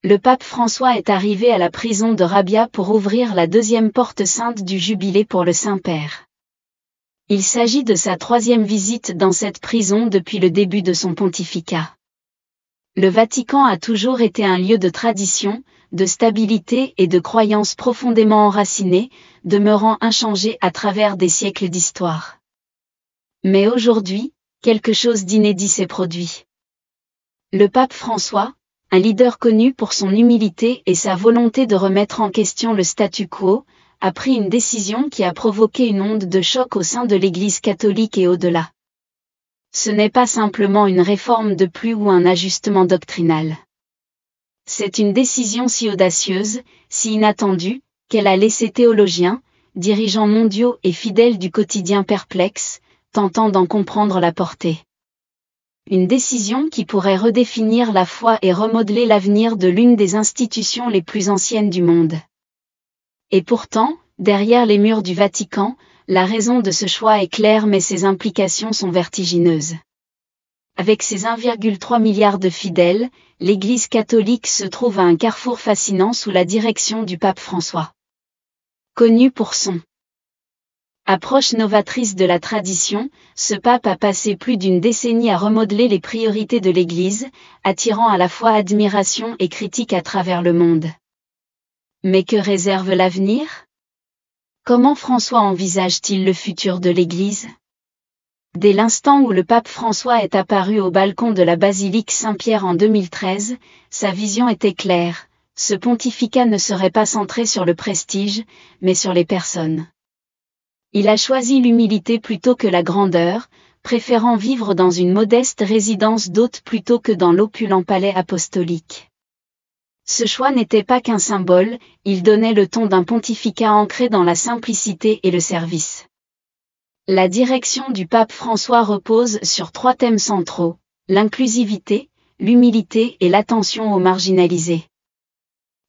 Le pape François est arrivé à la prison de Rabia pour ouvrir la deuxième porte sainte du Jubilé pour le Saint-Père. Il s'agit de sa troisième visite dans cette prison depuis le début de son pontificat. Le Vatican a toujours été un lieu de tradition, de stabilité et de croyances profondément enracinées, demeurant inchangé à travers des siècles d'histoire. Mais aujourd'hui, quelque chose d'inédit s'est produit. Le pape François, un leader connu pour son humilité et sa volonté de remettre en question le statu quo, a pris une décision qui a provoqué une onde de choc au sein de l'Église catholique et au-delà. Ce n'est pas simplement une réforme de plus ou un ajustement doctrinal. C'est une décision si audacieuse, si inattendue, qu'elle a laissé théologiens, dirigeants mondiaux et fidèles du quotidien perplexes, tentant d'en comprendre la portée. Une décision qui pourrait redéfinir la foi et remodeler l'avenir de l'une des institutions les plus anciennes du monde. Et pourtant, derrière les murs du Vatican, la raison de ce choix est claire mais ses implications sont vertigineuses. Avec ses 1,3 milliard de fidèles, l'Église catholique se trouve à un carrefour fascinant sous la direction du pape François. Connu pour son approche novatrice de la tradition, ce pape a passé plus d'une décennie à remodeler les priorités de l'Église, attirant à la fois admiration et critique à travers le monde. Mais que réserve l'avenir ? Comment François envisage-t-il le futur de l'Église ? Dès l'instant où le pape François est apparu au balcon de la basilique Saint-Pierre en 2013, sa vision était claire, ce pontificat ne serait pas centré sur le prestige, mais sur les personnes. Il a choisi l'humilité plutôt que la grandeur, préférant vivre dans une modeste résidence d'hôte plutôt que dans l'opulent palais apostolique. Ce choix n'était pas qu'un symbole, il donnait le ton d'un pontificat ancré dans la simplicité et le service. La direction du pape François repose sur 3 thèmes centraux, l'inclusivité, l'humilité et l'attention aux marginalisés.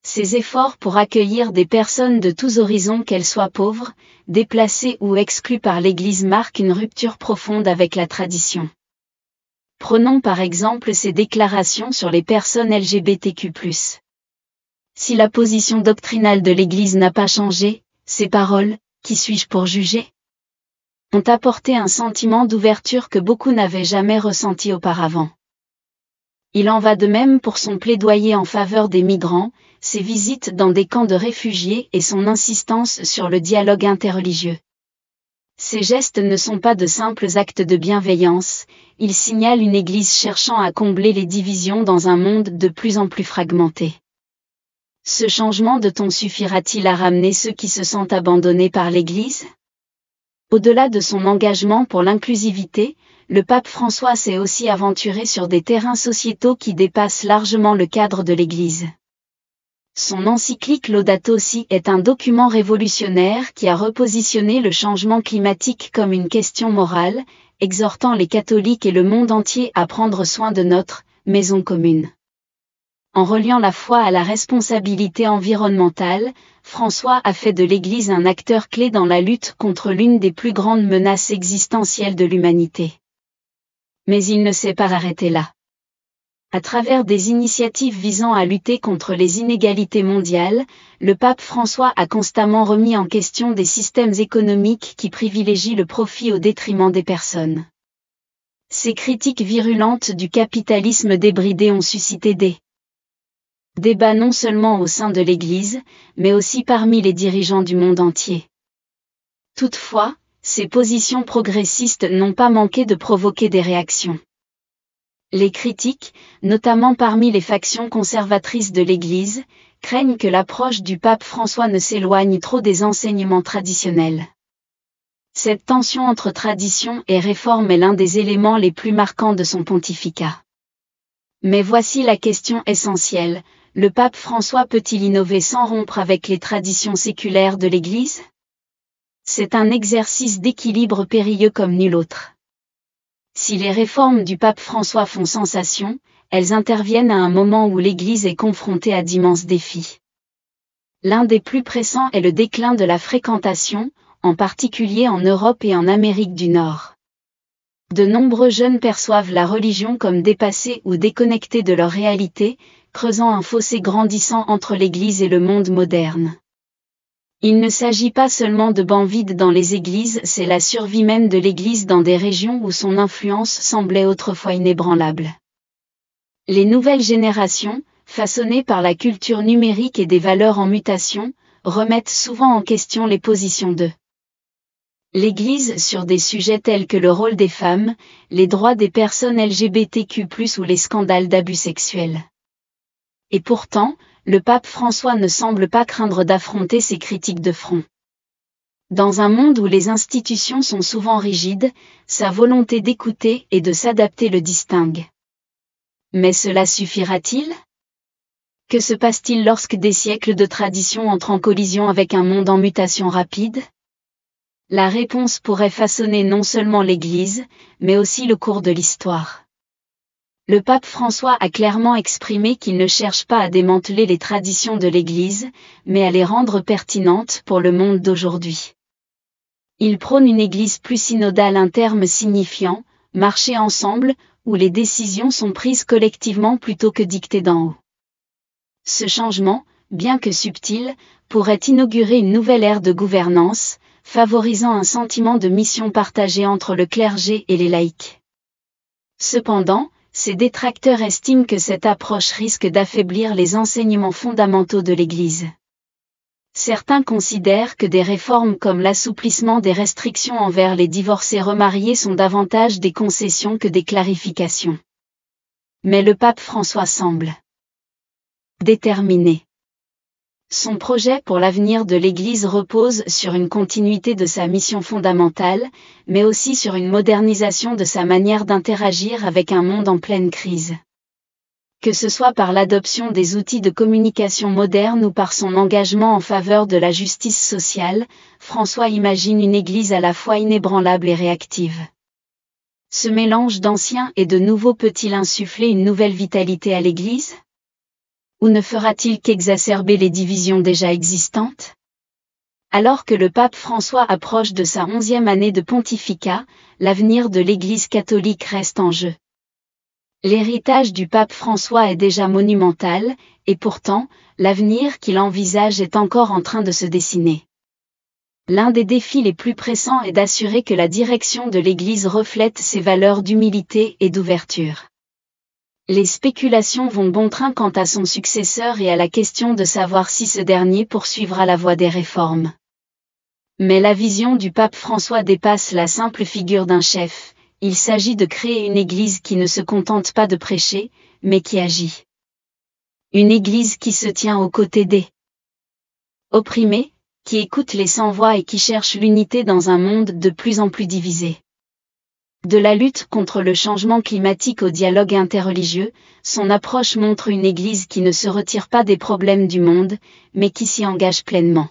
Ses efforts pour accueillir des personnes de tous horizons, qu'elles soient pauvres, déplacées ou exclues par l'Église, marquent une rupture profonde avec la tradition. Prenons par exemple ses déclarations sur les personnes LGBTQ+. Si la position doctrinale de l'Église n'a pas changé, ses paroles, qui suis-je pour juger ? Ont apporté un sentiment d'ouverture que beaucoup n'avaient jamais ressenti auparavant. Il en va de même pour son plaidoyer en faveur des migrants, ses visites dans des camps de réfugiés et son insistance sur le dialogue interreligieux. Ces gestes ne sont pas de simples actes de bienveillance, ils signalent une Église cherchant à combler les divisions dans un monde de plus en plus fragmenté. Ce changement de ton suffira-t-il à ramener ceux qui se sentent abandonnés par l'Église ? Au-delà de son engagement pour l'inclusivité, le pape François s'est aussi aventuré sur des terrains sociétaux qui dépassent largement le cadre de l'Église. Son encyclique Laudato Si est un document révolutionnaire qui a repositionné le changement climatique comme une question morale, exhortant les catholiques et le monde entier à prendre soin de notre maison commune. En reliant la foi à la responsabilité environnementale, François a fait de l'Église un acteur clé dans la lutte contre l'une des plus grandes menaces existentielles de l'humanité. Mais il ne s'est pas arrêté là. À travers des initiatives visant à lutter contre les inégalités mondiales, le pape François a constamment remis en question des systèmes économiques qui privilégient le profit au détriment des personnes. Ces critiques virulentes du capitalisme débridé ont suscité des débats non seulement au sein de l'Église, mais aussi parmi les dirigeants du monde entier. Toutefois, ces positions progressistes n'ont pas manqué de provoquer des réactions. Les critiques, notamment parmi les factions conservatrices de l'Église, craignent que l'approche du pape François ne s'éloigne trop des enseignements traditionnels. Cette tension entre tradition et réforme est l'un des éléments les plus marquants de son pontificat. Mais voici la question essentielle, le pape François peut-il innover sans rompre avec les traditions séculaires de l'Église ? C'est un exercice d'équilibre périlleux comme nul autre. Si les réformes du pape François font sensation, elles interviennent à un moment où l'Église est confrontée à d'immenses défis. L'un des plus pressants est le déclin de la fréquentation, en particulier en Europe et en Amérique du Nord. De nombreux jeunes perçoivent la religion comme dépassée ou déconnectée de leur réalité, creusant un fossé grandissant entre l'Église et le monde moderne. Il ne s'agit pas seulement de bancs vides dans les églises, c'est la survie même de l'Église dans des régions où son influence semblait autrefois inébranlable. Les nouvelles générations, façonnées par la culture numérique et des valeurs en mutation, remettent souvent en question les positions de l'Église sur des sujets tels que le rôle des femmes, les droits des personnes LGBTQ+, ou les scandales d'abus sexuels. Et pourtant, le pape François ne semble pas craindre d'affronter ces critiques de front. Dans un monde où les institutions sont souvent rigides, sa volonté d'écouter et de s'adapter le distingue. Mais cela suffira-t-il ? Que se passe-t-il lorsque des siècles de tradition entrent en collision avec un monde en mutation rapide ? La réponse pourrait façonner non seulement l'Église, mais aussi le cours de l'histoire. Le pape François a clairement exprimé qu'il ne cherche pas à démanteler les traditions de l'Église, mais à les rendre pertinentes pour le monde d'aujourd'hui. Il prône une Église plus synodale, un terme signifiant « marcher ensemble », où les décisions sont prises collectivement plutôt que dictées d'en haut. Ce changement, bien que subtil, pourrait inaugurer une nouvelle ère de gouvernance, favorisant un sentiment de mission partagée entre le clergé et les laïcs. Cependant, ses détracteurs estiment que cette approche risque d'affaiblir les enseignements fondamentaux de l'Église. Certains considèrent que des réformes comme l'assouplissement des restrictions envers les divorcés remariés sont davantage des concessions que des clarifications. Mais le pape François semble déterminé. Son projet pour l'avenir de l'Église repose sur une continuité de sa mission fondamentale, mais aussi sur une modernisation de sa manière d'interagir avec un monde en pleine crise. Que ce soit par l'adoption des outils de communication modernes ou par son engagement en faveur de la justice sociale, François imagine une Église à la fois inébranlable et réactive. Ce mélange d'ancien et de nouveau peut-il insuffler une nouvelle vitalité à l'Église ? Ou ne fera-t-il qu'exacerber les divisions déjà existantes ? Alors que le pape François approche de sa 11e année de pontificat, l'avenir de l'Église catholique reste en jeu. L'héritage du pape François est déjà monumental, et pourtant, l'avenir qu'il envisage est encore en train de se dessiner. L'un des défis les plus pressants est d'assurer que la direction de l'Église reflète ses valeurs d'humilité et d'ouverture. Les spéculations vont bon train quant à son successeur et à la question de savoir si ce dernier poursuivra la voie des réformes. Mais la vision du pape François dépasse la simple figure d'un chef, il s'agit de créer une Église qui ne se contente pas de prêcher, mais qui agit. Une Église qui se tient aux côtés des opprimés, qui écoute les sans-voix et qui cherche l'unité dans un monde de plus en plus divisé. De la lutte contre le changement climatique au dialogue interreligieux, son approche montre une Église qui ne se retire pas des problèmes du monde, mais qui s'y engage pleinement.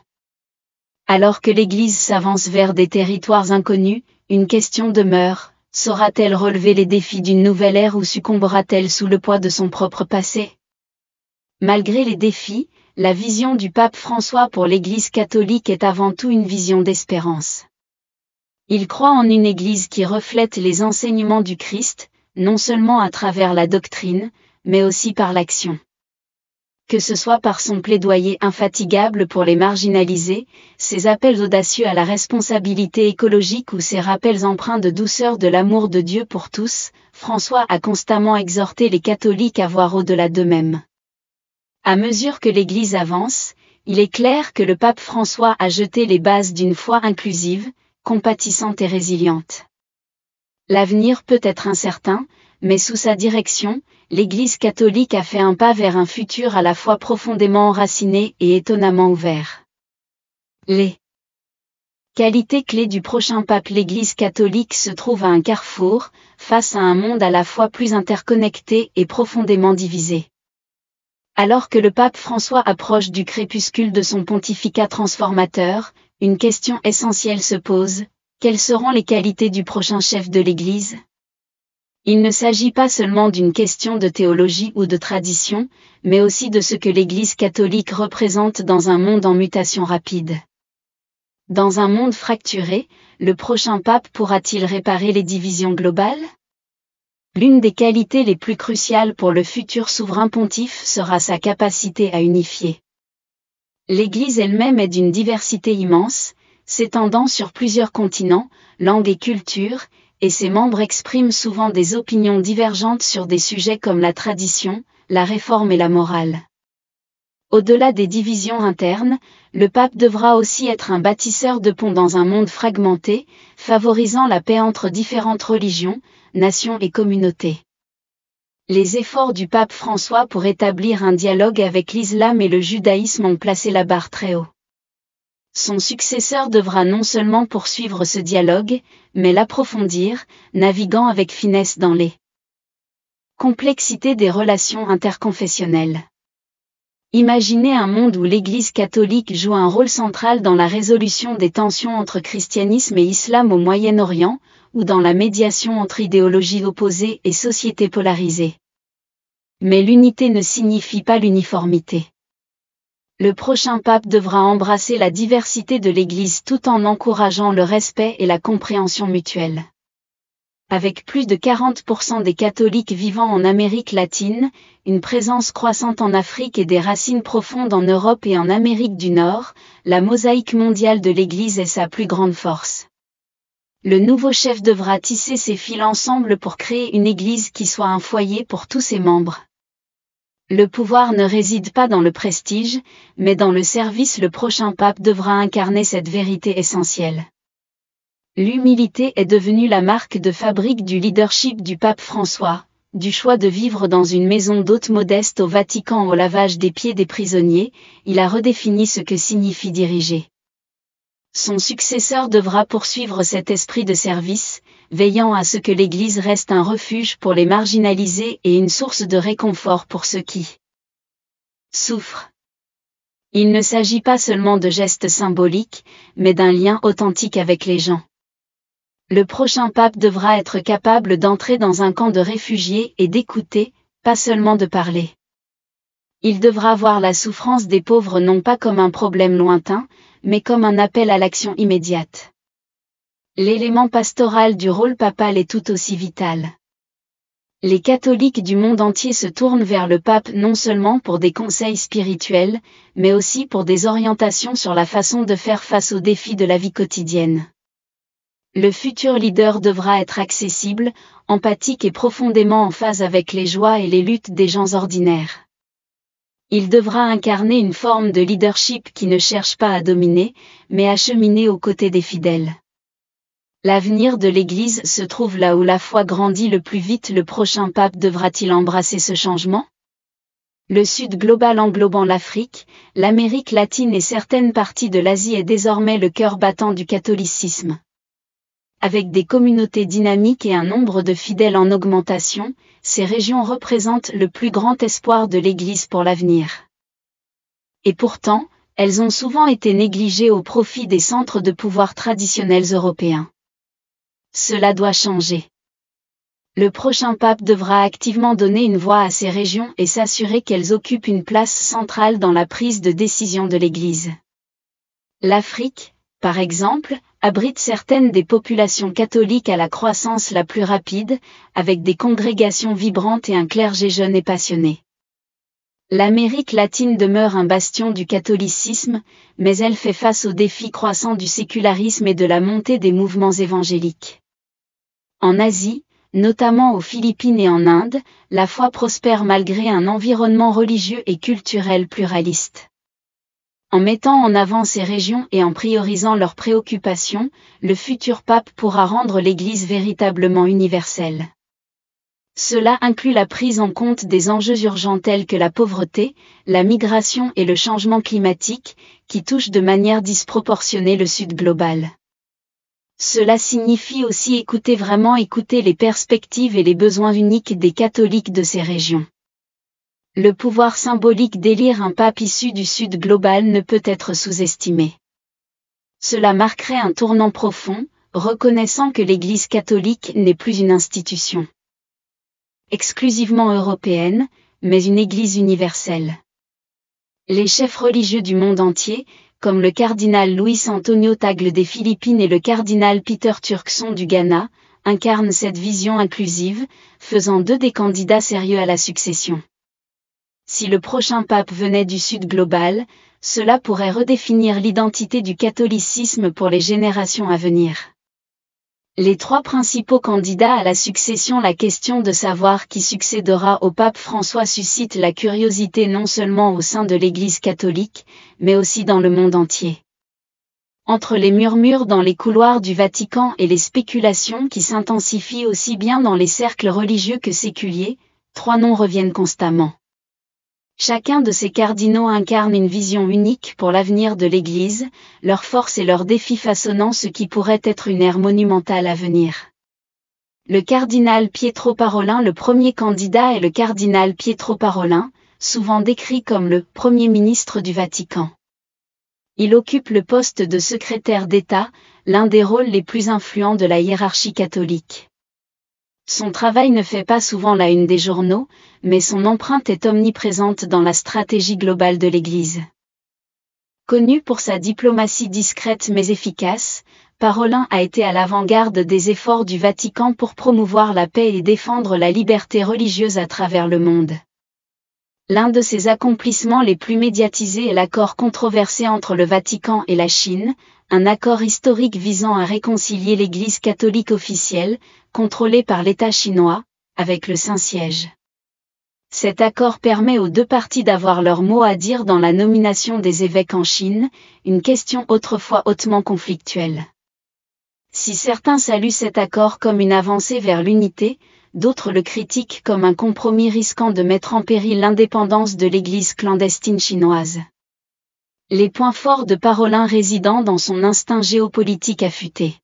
Alors que l'Église s'avance vers des territoires inconnus, une question demeure, saura-t-elle relever les défis d'une nouvelle ère ou succombera-t-elle sous le poids de son propre passé ? Malgré les défis, la vision du pape François pour l'Église catholique est avant tout une vision d'espérance. Il croit en une Église qui reflète les enseignements du Christ, non seulement à travers la doctrine, mais aussi par l'action. Que ce soit par son plaidoyer infatigable pour les marginalisés, ses appels audacieux à la responsabilité écologique ou ses rappels empreints de douceur de l'amour de Dieu pour tous, François a constamment exhorté les catholiques à voir au-delà d'eux-mêmes. À mesure que l'Église avance, il est clair que le pape François a jeté les bases d'une foi inclusive, compatissante et résiliente. L'avenir peut être incertain, mais sous sa direction, l'Église catholique a fait un pas vers un futur à la fois profondément enraciné et étonnamment ouvert. Les qualités clés du prochain pape. L'Église catholique se trouve à un carrefour, face à un monde à la fois plus interconnecté et profondément divisé. Alors que le pape François approche du crépuscule de son pontificat transformateur, une question essentielle se pose, quelles seront les qualités du prochain chef de l'Église ? Il ne s'agit pas seulement d'une question de théologie ou de tradition, mais aussi de ce que l'Église catholique représente dans un monde en mutation rapide. Dans un monde fracturé, le prochain pape pourra-t-il réparer les divisions globales? L'une des qualités les plus cruciales pour le futur souverain pontife sera sa capacité à unifier. L'Église elle-même est d'une diversité immense, s'étendant sur plusieurs continents, langues et cultures, et ses membres expriment souvent des opinions divergentes sur des sujets comme la tradition, la réforme et la morale. Au-delà des divisions internes, le pape devra aussi être un bâtisseur de ponts dans un monde fragmenté, favorisant la paix entre différentes religions, nations et communautés. Les efforts du pape François pour établir un dialogue avec l'islam et le judaïsme ont placé la barre très haut. Son successeur devra non seulement poursuivre ce dialogue, mais l'approfondir, naviguant avec finesse dans les complexités des relations interconfessionnelles. Imaginez un monde où l'Église catholique joue un rôle central dans la résolution des tensions entre christianisme et islam au Moyen-Orient, ou dans la médiation entre idéologies opposées et sociétés polarisées. Mais l'unité ne signifie pas l'uniformité. Le prochain pape devra embrasser la diversité de l'Église tout en encourageant le respect et la compréhension mutuelle. Avec plus de 40% des catholiques vivant en Amérique latine, une présence croissante en Afrique et des racines profondes en Europe et en Amérique du Nord, la mosaïque mondiale de l'Église est sa plus grande force. Le nouveau chef devra tisser ses fils ensemble pour créer une Église qui soit un foyer pour tous ses membres. Le pouvoir ne réside pas dans le prestige, mais dans le service. Le prochain pape devra incarner cette vérité essentielle. L'humilité est devenue la marque de fabrique du leadership du pape François, du choix de vivre dans une maison d'hôte modeste au Vatican au lavage des pieds des prisonniers, il a redéfini ce que signifie diriger. Son successeur devra poursuivre cet esprit de service, veillant à ce que l'Église reste un refuge pour les marginalisés et une source de réconfort pour ceux qui souffrent. Il ne s'agit pas seulement de gestes symboliques, mais d'un lien authentique avec les gens. Le prochain pape devra être capable d'entrer dans un camp de réfugiés et d'écouter, pas seulement de parler. Il devra voir la souffrance des pauvres non pas comme un problème lointain, mais comme un appel à l'action immédiate. L'élément pastoral du rôle papal est tout aussi vital. Les catholiques du monde entier se tournent vers le pape non seulement pour des conseils spirituels, mais aussi pour des orientations sur la façon de faire face aux défis de la vie quotidienne. Le futur leader devra être accessible, empathique et profondément en phase avec les joies et les luttes des gens ordinaires. Il devra incarner une forme de leadership qui ne cherche pas à dominer, mais à cheminer aux côtés des fidèles. L'avenir de l'Église se trouve là où la foi grandit le plus vite. Le prochain pape devra-t-il embrasser ce changement? Le Sud global englobant l'Afrique, l'Amérique latine et certaines parties de l'Asie est désormais le cœur battant du catholicisme. Avec des communautés dynamiques et un nombre de fidèles en augmentation, ces régions représentent le plus grand espoir de l'Église pour l'avenir. Et pourtant, elles ont souvent été négligées au profit des centres de pouvoir traditionnels européens. Cela doit changer. Le prochain pape devra activement donner une voix à ces régions et s'assurer qu'elles occupent une place centrale dans la prise de décision de l'Église. L'Afrique, par exemple, abrite certaines des populations catholiques à la croissance la plus rapide, avec des congrégations vibrantes et un clergé jeune et passionné. L'Amérique latine demeure un bastion du catholicisme, mais elle fait face aux défis croissants du sécularisme et de la montée des mouvements évangéliques. En Asie, notamment aux Philippines et en Inde, la foi prospère malgré un environnement religieux et culturel pluraliste. En mettant en avant ces régions et en priorisant leurs préoccupations, le futur pape pourra rendre l'Église véritablement universelle. Cela inclut la prise en compte des enjeux urgents tels que la pauvreté, la migration et le changement climatique, qui touchent de manière disproportionnée le Sud global. Cela signifie aussi écouter les perspectives et les besoins uniques des catholiques de ces régions. Le pouvoir symbolique d'élire un pape issu du Sud global ne peut être sous-estimé. Cela marquerait un tournant profond, reconnaissant que l'Église catholique n'est plus une institution exclusivement européenne, mais une Église universelle. Les chefs religieux du monde entier, comme le cardinal Luis Antonio Tagle des Philippines et le cardinal Peter Turkson du Ghana, incarnent cette vision inclusive, faisant d'eux des candidats sérieux à la succession. Si le prochain pape venait du Sud global, cela pourrait redéfinir l'identité du catholicisme pour les générations à venir. Les trois principaux candidats à la succession. La question de savoir qui succédera au pape François suscite la curiosité non seulement au sein de l'Église catholique, mais aussi dans le monde entier. Entre les murmures dans les couloirs du Vatican et les spéculations qui s'intensifient aussi bien dans les cercles religieux que séculiers, trois noms reviennent constamment. Chacun de ces cardinaux incarne une vision unique pour l'avenir de l'Église, leurs forces et leurs défis façonnant ce qui pourrait être une ère monumentale à venir. Le cardinal Pietro Parolin. Le premier candidat est le cardinal Pietro Parolin, souvent décrit comme le Premier ministre du Vatican. Il occupe le poste de secrétaire d'État, l'un des rôles les plus influents de la hiérarchie catholique. Son travail ne fait pas souvent la une des journaux, mais son empreinte est omniprésente dans la stratégie globale de l'Église. Connu pour sa diplomatie discrète mais efficace, Parolin a été à l'avant-garde des efforts du Vatican pour promouvoir la paix et défendre la liberté religieuse à travers le monde. L'un de ses accomplissements les plus médiatisés est l'accord controversé entre le Vatican et la Chine, un accord historique visant à réconcilier l'Église catholique officielle, contrôlée par l'État chinois, avec le Saint-Siège. Cet accord permet aux deux parties d'avoir leur mot à dire dans la nomination des évêques en Chine, une question autrefois hautement conflictuelle. Si certains saluent cet accord comme une avancée vers l'unité, d'autres le critiquent comme un compromis risquant de mettre en péril l'indépendance de l'Église clandestine chinoise. Les points forts de Parolin résidant dans son instinct géopolitique affûté.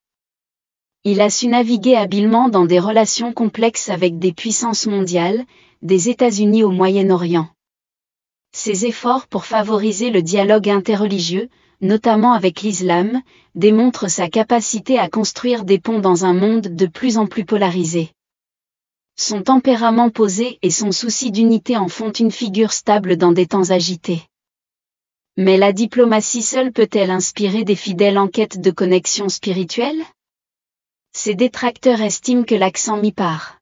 Il a su naviguer habilement dans des relations complexes avec des puissances mondiales, des États-Unis au Moyen-Orient. Ses efforts pour favoriser le dialogue interreligieux, notamment avec l'islam, démontrent sa capacité à construire des ponts dans un monde de plus en plus polarisé. Son tempérament posé et son souci d'unité en font une figure stable dans des temps agités. Mais la diplomatie seule peut-elle inspirer des fidèles en quête de connexion spirituelle? Ses détracteurs estiment que l'accent mis par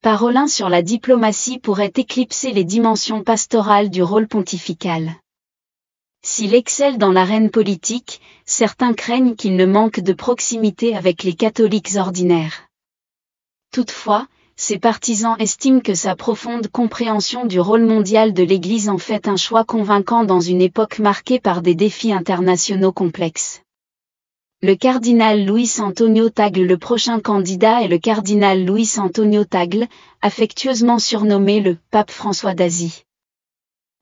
Parolin sur la diplomatie pourrait éclipser les dimensions pastorales du rôle pontifical. S'il excelle dans l'arène politique, certains craignent qu'il ne manque de proximité avec les catholiques ordinaires. Toutefois, ses partisans estiment que sa profonde compréhension du rôle mondial de l'Église en fait un choix convaincant dans une époque marquée par des défis internationaux complexes. Le cardinal Luis Antonio Tagle. Le prochain candidat est le cardinal Luis Antonio Tagle, affectueusement surnommé le « Pape François d'Asie ».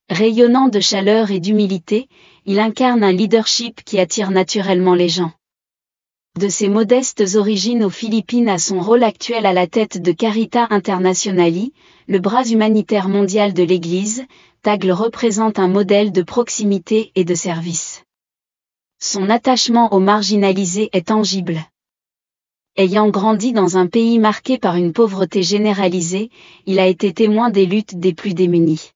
Rayonnant de chaleur et d'humilité, il incarne un leadership qui attire naturellement les gens. De ses modestes origines aux Philippines à son rôle actuel à la tête de Caritas Internationali, le bras humanitaire mondial de l'Église, Tagle représente un modèle de proximité et de service. Son attachement aux marginalisés est tangible. Ayant grandi dans un pays marqué par une pauvreté généralisée, il a été témoin des luttes des plus démunis.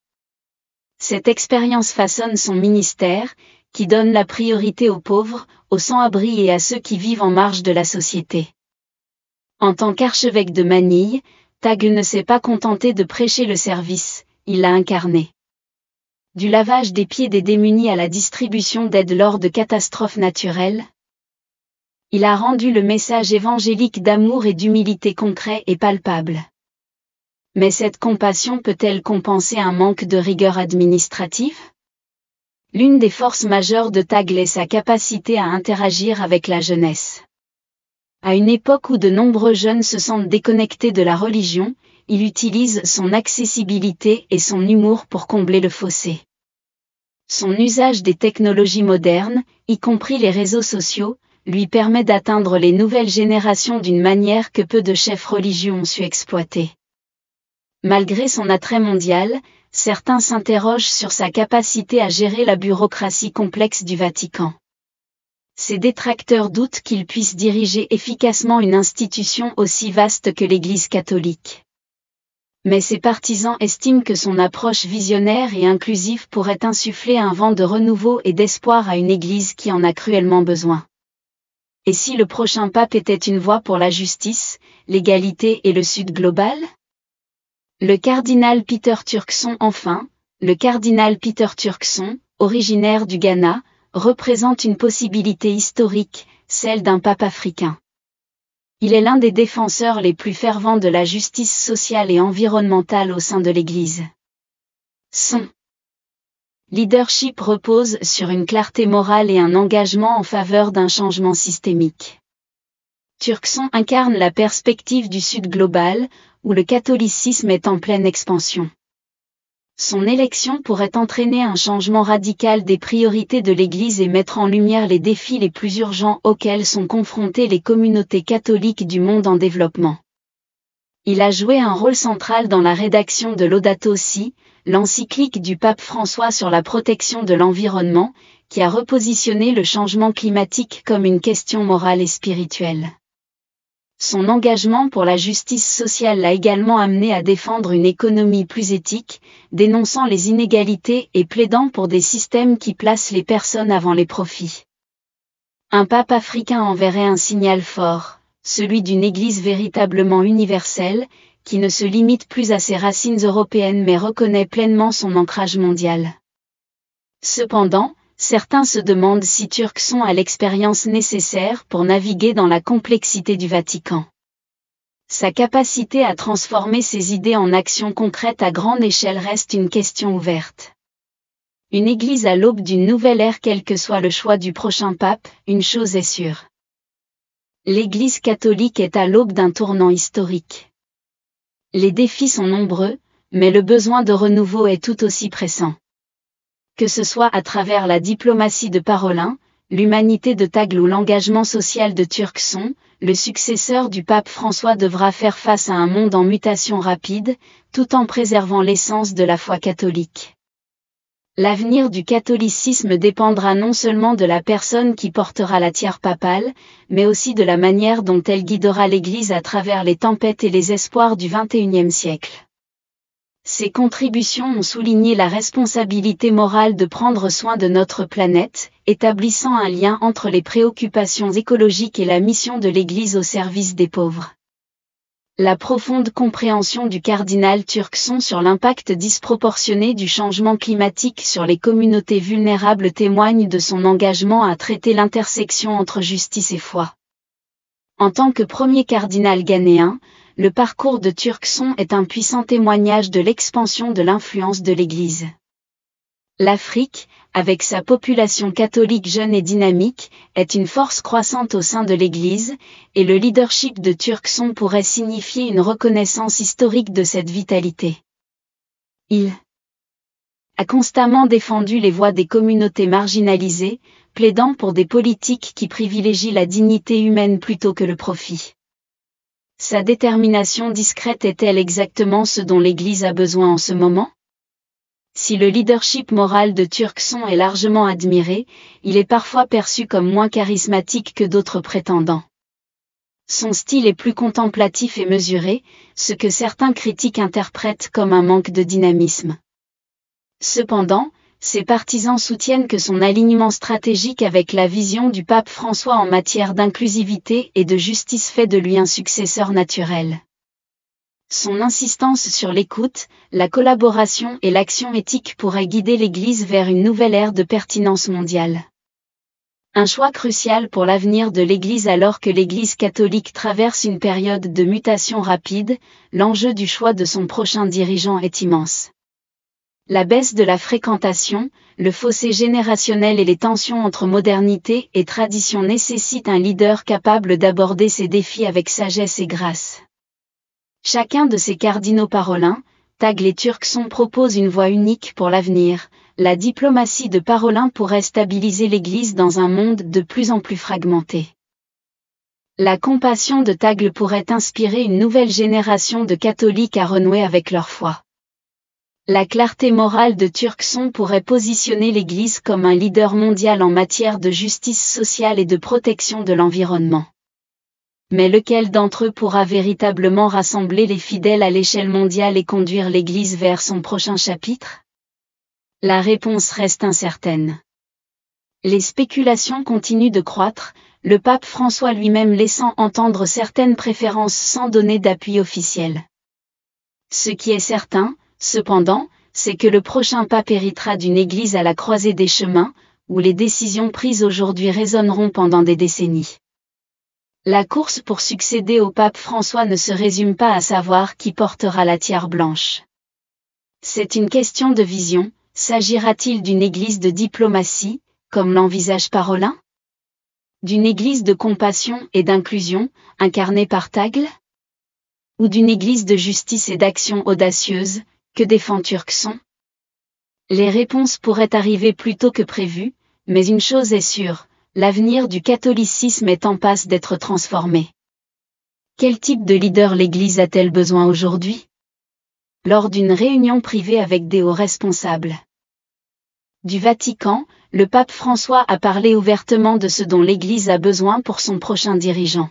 Cette expérience façonne son ministère, qui donne la priorité aux pauvres, aux sans-abri et à ceux qui vivent en marge de la société. En tant qu'archevêque de Manille, Tagle ne s'est pas contenté de prêcher le service, il l'a incarné. Du lavage des pieds des démunis à la distribution d'aide lors de catastrophes naturelles, il a rendu le message évangélique d'amour et d'humilité concret et palpable. Mais cette compassion peut-elle compenser un manque de rigueur administrative? L'une des forces majeures de Tagle est sa capacité à interagir avec la jeunesse. À une époque où de nombreux jeunes se sentent déconnectés de la religion, il utilise son accessibilité et son humour pour combler le fossé. Son usage des technologies modernes, y compris les réseaux sociaux, lui permet d'atteindre les nouvelles générations d'une manière que peu de chefs religieux ont su exploiter. Malgré son attrait mondial, certains s'interrogent sur sa capacité à gérer la bureaucratie complexe du Vatican. Ses détracteurs doutent qu'il puisse diriger efficacement une institution aussi vaste que l'Église catholique. Mais ses partisans estiment que son approche visionnaire et inclusive pourrait insuffler un vent de renouveau et d'espoir à une Église qui en a cruellement besoin. Et si le prochain pape était une voix pour la justice, l'égalité et le Sud global? Le cardinal Peter Turkson enfin, le cardinal Peter Turkson, originaire du Ghana, représente une possibilité historique, celle d'un pape africain. Il est l'un des défenseurs les plus fervents de la justice sociale et environnementale au sein de l'Église. Son leadership repose sur une clarté morale et un engagement en faveur d'un changement systémique. Turkson incarne la perspective du Sud global, où le catholicisme est en pleine expansion. Son élection pourrait entraîner un changement radical des priorités de l'Église et mettre en lumière les défis les plus urgents auxquels sont confrontées les communautés catholiques du monde en développement. Il a joué un rôle central dans la rédaction de Laudato Si, l'encyclique du pape François sur la protection de l'environnement, qui a repositionné le changement climatique comme une question morale et spirituelle. Son engagement pour la justice sociale l'a également amené à défendre une économie plus éthique, dénonçant les inégalités et plaidant pour des systèmes qui placent les personnes avant les profits. Un pape africain enverrait un signal fort, celui d'une Église véritablement universelle, qui ne se limite plus à ses racines européennes mais reconnaît pleinement son ancrage mondial. Cependant, certains se demandent si Turkson a l'expérience nécessaire pour naviguer dans la complexité du Vatican. Sa capacité à transformer ses idées en actions concrètes à grande échelle reste une question ouverte. Une Église à l'aube d'une nouvelle ère, quel que soit le choix du prochain pape, une chose est sûre. L'Église catholique est à l'aube d'un tournant historique. Les défis sont nombreux, mais le besoin de renouveau est tout aussi pressant. Que ce soit à travers la diplomatie de Parolin, l'humanité de Tagle ou l'engagement social de Turkson, le successeur du pape François devra faire face à un monde en mutation rapide, tout en préservant l'essence de la foi catholique. L'avenir du catholicisme dépendra non seulement de la personne qui portera la tiare papale, mais aussi de la manière dont elle guidera l'Église à travers les tempêtes et les espoirs du XXIe siècle. Ces contributions ont souligné la responsabilité morale de prendre soin de notre planète, établissant un lien entre les préoccupations écologiques et la mission de l'Église au service des pauvres. La profonde compréhension du cardinal Turkson sur l'impact disproportionné du changement climatique sur les communautés vulnérables témoigne de son engagement à traiter l'intersection entre justice et foi. En tant que premier cardinal ghanéen, le parcours de Turkson est un puissant témoignage de l'expansion de l'influence de l'Église. L'Afrique, avec sa population catholique jeune et dynamique, est une force croissante au sein de l'Église, et le leadership de Turkson pourrait signifier une reconnaissance historique de cette vitalité. Il a constamment défendu les voix des communautés marginalisées, plaidant pour des politiques qui privilégient la dignité humaine plutôt que le profit. Sa détermination discrète est-elle exactement ce dont l'Église a besoin en ce moment? Si le leadership moral de Turkson est largement admiré, il est parfois perçu comme moins charismatique que d'autres prétendants. Son style est plus contemplatif et mesuré, ce que certains critiques interprètent comme un manque de dynamisme. Cependant, ses partisans soutiennent que son alignement stratégique avec la vision du pape François en matière d'inclusivité et de justice fait de lui un successeur naturel. Son insistance sur l'écoute, la collaboration et l'action éthique pourrait guider l'Église vers une nouvelle ère de pertinence mondiale. Un choix crucial pour l'avenir de l'Église alors que l'Église catholique traverse une période de mutation rapide, l'enjeu du choix de son prochain dirigeant est immense. La baisse de la fréquentation, le fossé générationnel et les tensions entre modernité et tradition nécessitent un leader capable d'aborder ces défis avec sagesse et grâce. Chacun de ces cardinaux Parolin, Tagle et Turkson propose une voie unique pour l'avenir. La diplomatie de Parolin pourrait stabiliser l'Église dans un monde de plus en plus fragmenté. La compassion de Tagle pourrait inspirer une nouvelle génération de catholiques à renouer avec leur foi. La clarté morale de Turkson pourrait positionner l'Église comme un leader mondial en matière de justice sociale et de protection de l'environnement. Mais lequel d'entre eux pourra véritablement rassembler les fidèles à l'échelle mondiale et conduire l'Église vers son prochain chapitre? La réponse reste incertaine. Les spéculations continuent de croître, le pape François lui-même laissant entendre certaines préférences sans donner d'appui officiel. Ce qui est certain, cependant, c'est que le prochain pape héritera d'une Église à la croisée des chemins, où les décisions prises aujourd'hui résonneront pendant des décennies. La course pour succéder au pape François ne se résume pas à savoir qui portera la tiare blanche. C'est une question de vision. S'agira-t-il d'une Église de diplomatie, comme l'envisage Parolin? D'une Église de compassion et d'inclusion, incarnée par Tagle? Ou d'une Église de justice et d'action audacieuse, que défend Turkson? Les réponses pourraient arriver plus tôt que prévu, mais une chose est sûre, l'avenir du catholicisme est en passe d'être transformé. Quel type de leader l'Église a-t-elle besoin aujourd'hui? Lors d'une réunion privée avec des hauts responsables du Vatican, le pape François a parlé ouvertement de ce dont l'Église a besoin pour son prochain dirigeant.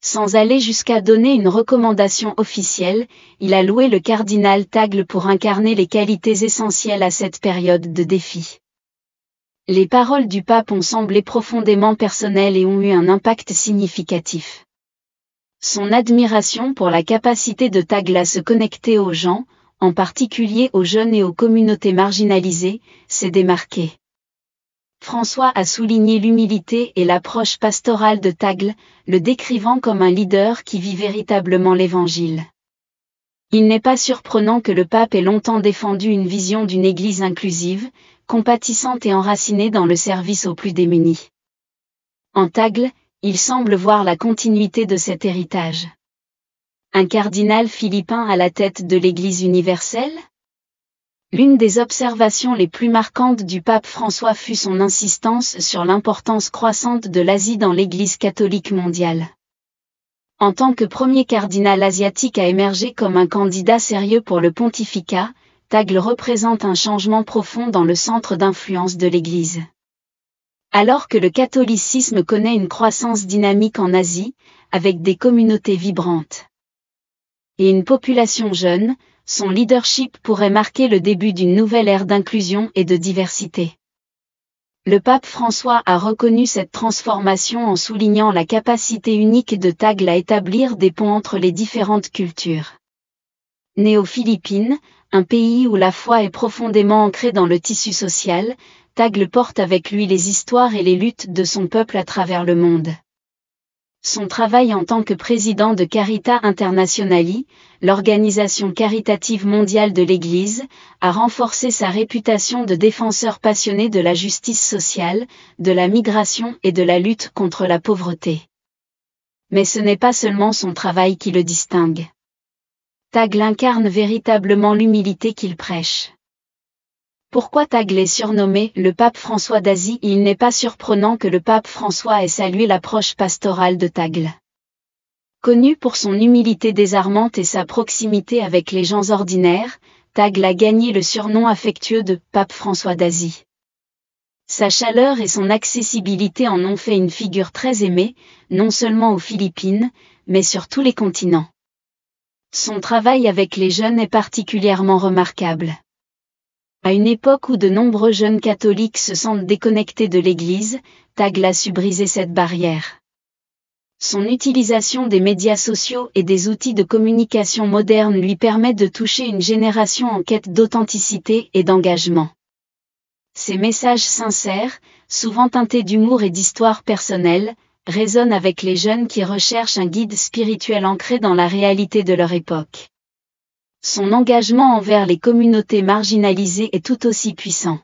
Sans aller jusqu'à donner une recommandation officielle, il a loué le cardinal Tagle pour incarner les qualités essentielles à cette période de défi. Les paroles du pape ont semblé profondément personnelles et ont eu un impact significatif. Son admiration pour la capacité de Tagle à se connecter aux gens, en particulier aux jeunes et aux communautés marginalisées, s'est démarquée. François a souligné l'humilité et l'approche pastorale de Tagle, le décrivant comme un leader qui vit véritablement l'Évangile. Il n'est pas surprenant que le pape ait longtemps défendu une vision d'une Église inclusive, compatissante et enracinée dans le service aux plus démunis. En Tagle, il semble voir la continuité de cet héritage. Un cardinal philippin à la tête de l'Église universelle? L'une des observations les plus marquantes du pape François fut son insistance sur l'importance croissante de l'Asie dans l'Église catholique mondiale. En tant que premier cardinal asiatique à émerger comme un candidat sérieux pour le pontificat, Tagle représente un changement profond dans le centre d'influence de l'Église. Alors que le catholicisme connaît une croissance dynamique en Asie, avec des communautés vibrantes et une population jeune, son leadership pourrait marquer le début d'une nouvelle ère d'inclusion et de diversité. Le pape François a reconnu cette transformation en soulignant la capacité unique de Tagle à établir des ponts entre les différentes cultures. Né aux Philippines, un pays où la foi est profondément ancrée dans le tissu social, Tagle porte avec lui les histoires et les luttes de son peuple à travers le monde. Son travail en tant que président de Caritas Internationali, l'organisation caritative mondiale de l'Église, a renforcé sa réputation de défenseur passionné de la justice sociale, de la migration et de la lutte contre la pauvreté. Mais ce n'est pas seulement son travail qui le distingue. Tagle incarne véritablement l'humilité qu'il prêche. Pourquoi Tagle est surnommé le pape François d'Asie? Il n'est pas surprenant que le pape François ait salué l'approche pastorale de Tagle. Connu pour son humilité désarmante et sa proximité avec les gens ordinaires, Tagle a gagné le surnom affectueux de pape François d'Asie. Sa chaleur et son accessibilité en ont fait une figure très aimée, non seulement aux Philippines, mais sur tous les continents. Son travail avec les jeunes est particulièrement remarquable. À une époque où de nombreux jeunes catholiques se sentent déconnectés de l'Église, Tagle a su briser cette barrière. Son utilisation des médias sociaux et des outils de communication modernes lui permet de toucher une génération en quête d'authenticité et d'engagement. Ses messages sincères, souvent teintés d'humour et d'histoires personnelles, résonnent avec les jeunes qui recherchent un guide spirituel ancré dans la réalité de leur époque. Son engagement envers les communautés marginalisées est tout aussi puissant.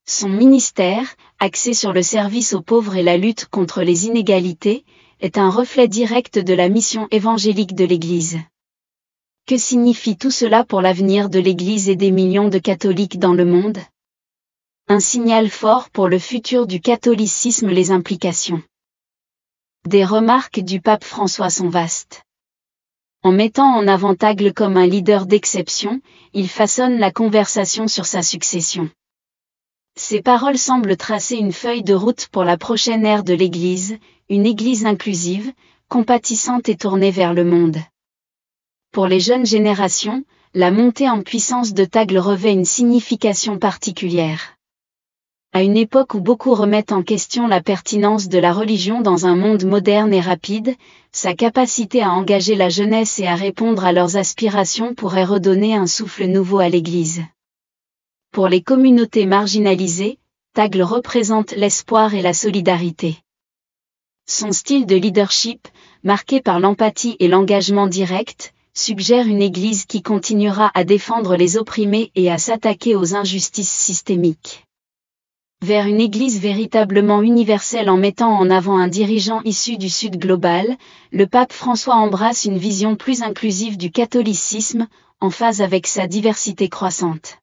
Son ministère, axé sur le service aux pauvres et la lutte contre les inégalités, est un reflet direct de la mission évangélique de l'Église. Que signifie tout cela pour l'avenir de l'Église et des millions de catholiques dans le monde? Un signal fort pour le futur du catholicisme. Les implications des remarques du pape François sont vastes. En mettant en avant Tagle comme un leader d'exception, il façonne la conversation sur sa succession. Ces paroles semblent tracer une feuille de route pour la prochaine ère de l'Église, une Église inclusive, compatissante et tournée vers le monde. Pour les jeunes générations, la montée en puissance de Tagle revêt une signification particulière. À une époque où beaucoup remettent en question la pertinence de la religion dans un monde moderne et rapide, sa capacité à engager la jeunesse et à répondre à leurs aspirations pourrait redonner un souffle nouveau à l'Église. Pour les communautés marginalisées, Tagle représente l'espoir et la solidarité. Son style de leadership, marqué par l'empathie et l'engagement direct, suggère une Église qui continuera à défendre les opprimés et à s'attaquer aux injustices systémiques. Vers une Église véritablement universelle en mettant en avant un dirigeant issu du Sud global, le pape François embrasse une vision plus inclusive du catholicisme, en phase avec sa diversité croissante.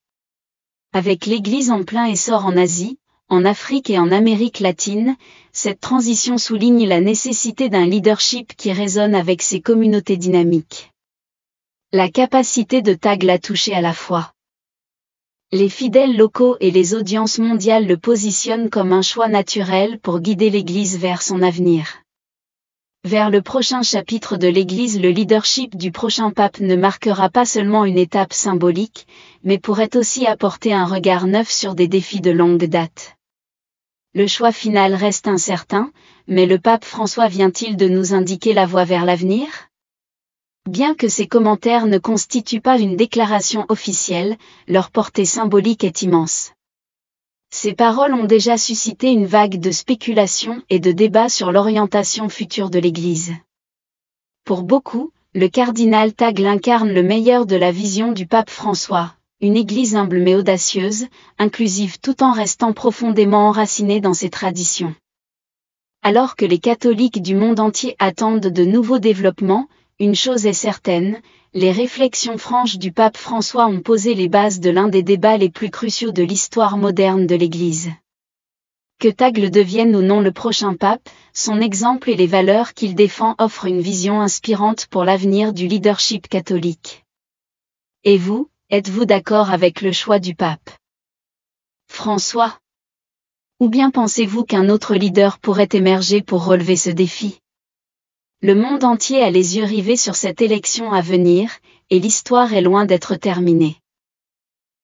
Avec l'Église en plein essor en Asie, en Afrique et en Amérique latine, cette transition souligne la nécessité d'un leadership qui résonne avec ces communautés dynamiques. La capacité de Tagle à toucher à la fois les fidèles locaux et les audiences mondiales le positionnent comme un choix naturel pour guider l'Église vers son avenir. Vers le prochain chapitre de l'Église, le leadership du prochain pape ne marquera pas seulement une étape symbolique, mais pourrait aussi apporter un regard neuf sur des défis de longue date. Le choix final reste incertain, mais le pape François vient-il de nous indiquer la voie vers l'avenir ? Bien que ces commentaires ne constituent pas une déclaration officielle, leur portée symbolique est immense. Ces paroles ont déjà suscité une vague de spéculations et de débats sur l'orientation future de l'Église. Pour beaucoup, le cardinal Tagle incarne le meilleur de la vision du pape François, une Église humble mais audacieuse, inclusive tout en restant profondément enracinée dans ses traditions. Alors que les catholiques du monde entier attendent de nouveaux développements, une chose est certaine, les réflexions franches du pape François ont posé les bases de l'un des débats les plus cruciaux de l'histoire moderne de l'Église. Que Tagle devienne ou non le prochain pape, son exemple et les valeurs qu'il défend offrent une vision inspirante pour l'avenir du leadership catholique. Et vous, êtes-vous d'accord avec le choix du pape François? Ou bien pensez-vous qu'un autre leader pourrait émerger pour relever ce défi? Le monde entier a les yeux rivés sur cette élection à venir, et l'histoire est loin d'être terminée.